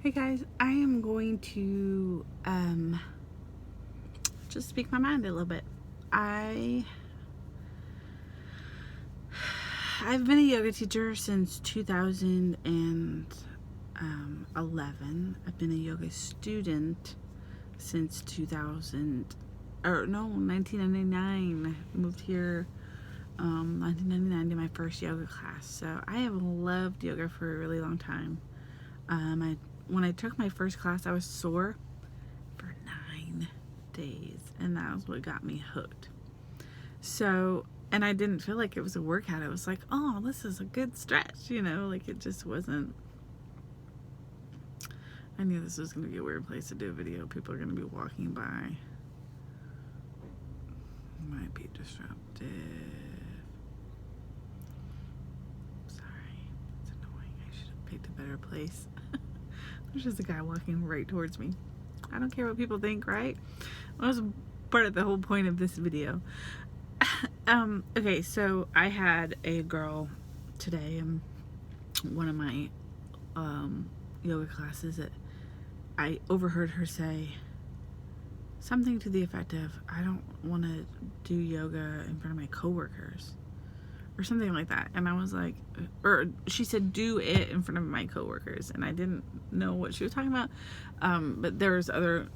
Hey guys, I am going to just speak my mind a little bit. I've been a yoga teacher since 2011. I've been a yoga student since 1999. Moved here 1999 to my first yoga class. So I have loved yoga for a really long time. When I took my first class, I was sore for 9 days, and that was what got me hooked. So, and I didn't feel like it was a workout. It was like, oh, this is a good stretch, like it just wasn't. I knew this was going to be a weird place to do a video. People are going to be walking by. Might be disruptive. Sorry, it's annoying. I should have picked a better place. There's just a guy walking right towards me. I don't care what people think, right? That was part of the whole point of this video. Okay, so I had a girl today in one of my yoga classes that I overheard her say something to the effect of, I don't want to do yoga in front of my coworkers, or something like that. And I was like, or she said, do it in front of my coworkers, and I didn't know what she was talking about. But there's other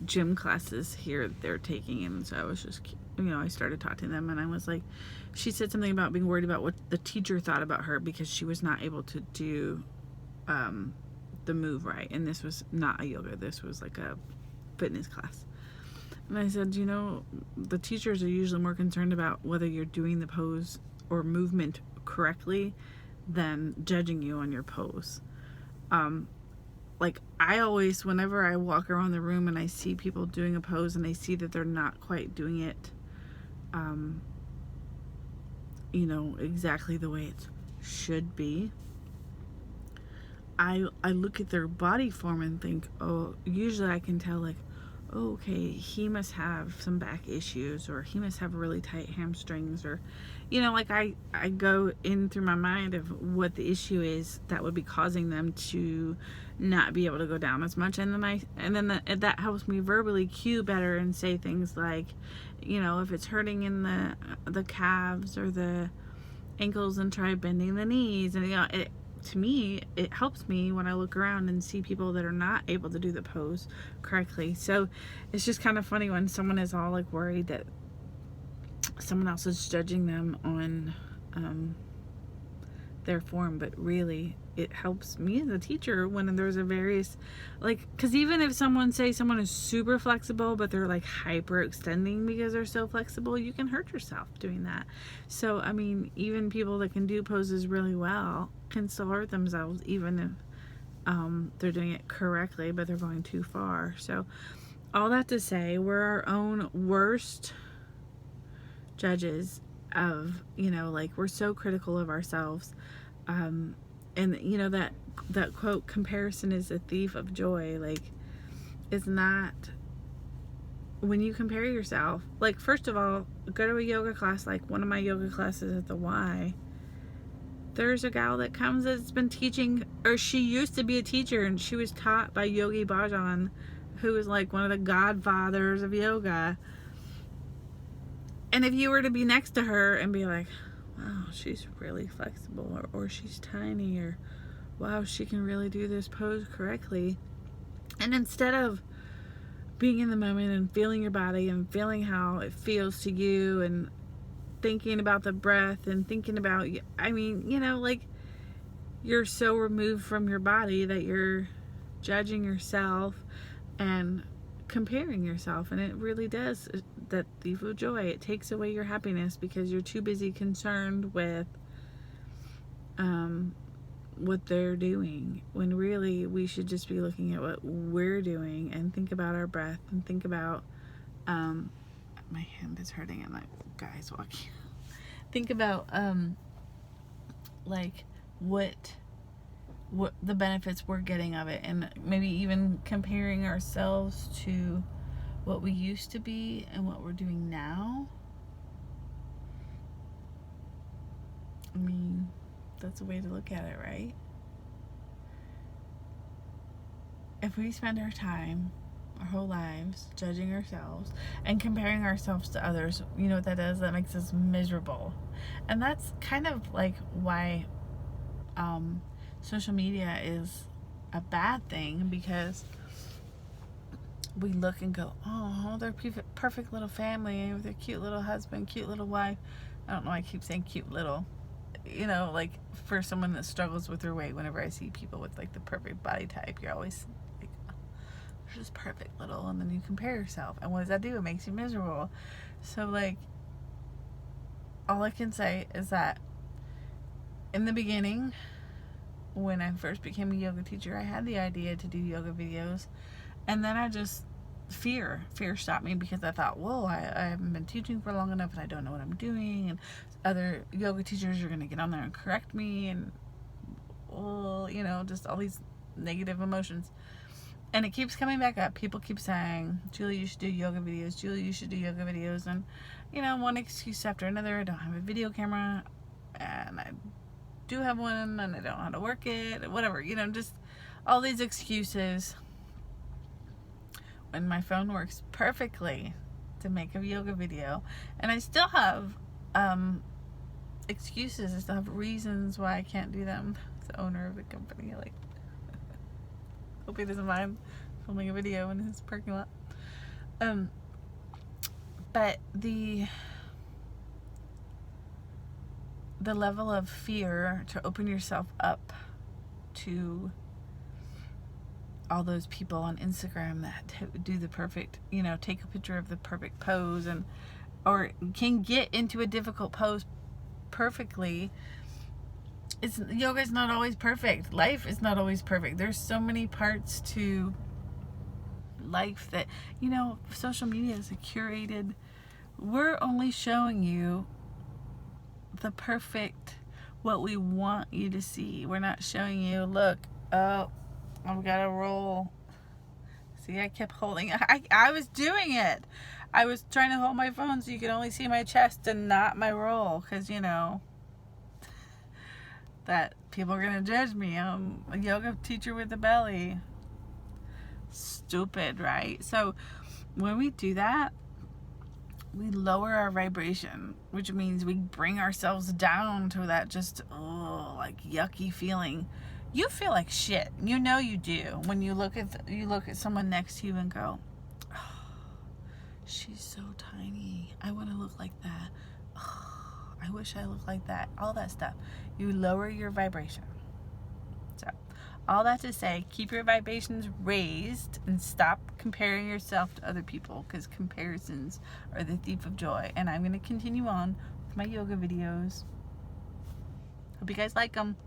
gym classes here that they're taking, and so I was just, I started talking to them, and I was like, she said something about being worried about what the teacher thought about her because she was not able to do the move right. And this was not a yoga, this was like a fitness class. And I said, the teachers are usually more concerned about whether you're doing the pose or movement correctly than judging you on your pose. Like, I always, whenever I walk around the room and I see people doing a pose and I see that they're not quite doing it, exactly the way it should be, I look at their body form and think, oh, usually I can tell, like, oh, okay, he must have some back issues, or he must have really tight hamstrings, or, like I go in through my mind of what the issue is that would be causing them to not be able to go down as much, and then that helps me verbally cue better and say things like, if it's hurting in the calves or the ankles, and try bending the knees, and to me, it helps me when I look around and see people that are not able to do the pose correctly. So it's just kind of funny when someone is all like worried that someone else is judging them on their form, but really it helps me as a teacher when there's a various, like, because even if someone is super flexible but they're like hyper extending because they're so flexible, you can hurt yourself doing that. So I mean, even people that can do poses really well can still hurt themselves, even if they're doing it correctly but they're going too far. So all that to say, we're our own worst judges of, like, we're so critical of ourselves. And that quote, comparison is a thief of joy. Like, it's not. When you compare yourself, like, first of all, go to a yoga class, like one of my yoga classes at the Y. There's a gal that comes that's been teaching, or she used to be a teacher, and she was taught by Yogi Bhajan, who is like one of the godfathers of yoga. And if you were to be next to her and be like, wow, she's really flexible, or she's tiny, or wow, she can really do this pose correctly, and instead of being in the moment and feeling your body and feeling how it feels to you and thinking about the breath and thinking about, like, you're so removed from your body that you're judging yourself and comparing yourself, and it really does that thief of joy. It takes away your happiness because you're too busy concerned with what they're doing, when really we should just be looking at what we're doing and think about our breath and think about my hand is hurting and that guy's walking. Think about like what the benefits we're getting of it, and maybe even comparing ourselves to what we used to be and what we're doing now. I mean, that's a way to look at it, right? if we spend our time, our whole lives, judging ourselves and comparing ourselves to others, you know what that does? That makes us miserable. And that's kind of like why social media is a bad thing, because we look and go, oh, they're perfect little family with their cute little husband, cute little wife. I don't know why I keep saying cute little. You know, like for someone that struggles with their weight, whenever I see people with like the perfect body type, you're always like, oh, they're just perfect little, and then you compare yourself. And what does that do? It makes you miserable. So like, all I can say is that in the beginning, when I first became a yoga teacher, I had the idea to do yoga videos, and then I just fear stopped me, because I thought, whoa, I haven't been teaching for long enough and I don't know what I'm doing, and other yoga teachers are going to get on there and correct me, and well, you know, just all these negative emotions. And it keeps coming back up. People keep saying, Julie, you should do yoga videos. Julie, you should do yoga videos. And, you know, one excuse after another. I don't have a video camera, and I do have one, and I don't know how to work it, whatever, you know, just all these excuses, when my phone works perfectly to make a yoga video. And I still have excuses. I still have reasons why I can't do them. The owner of the company, like, hope he doesn't mind filming a video in his parking lot. But the level of fear to open yourself up to all those people on Instagram that do the perfect, you know, take a picture of the perfect pose, and or can get into a difficult pose perfectly. Yoga is not always perfect. Life is not always perfect. There's so many parts to life that, you know, social media is curated. We're only showing you the perfect, what we want you to see. We're not showing you, look, oh, I've got to roll. See, I kept holding. I was doing it. I was trying to hold my phone so you could only see my chest and not my roll, because, you know, that people are going to judge me. I'm a yoga teacher with a belly. Stupid, right? So when we do that, we lower our vibration, which means we bring ourselves down to that just, oh, like yucky feeling. You feel like shit. You know you do. When you look at someone next to you and go, oh, she's so tiny. I want to look like that. Oh, I wish I looked like that. All that stuff. You lower your vibration. So, all that to say, keep your vibrations raised and stop comparing yourself to other people, because comparisons are the thief of joy. And I'm going to continue on with my yoga videos. Hope you guys like them.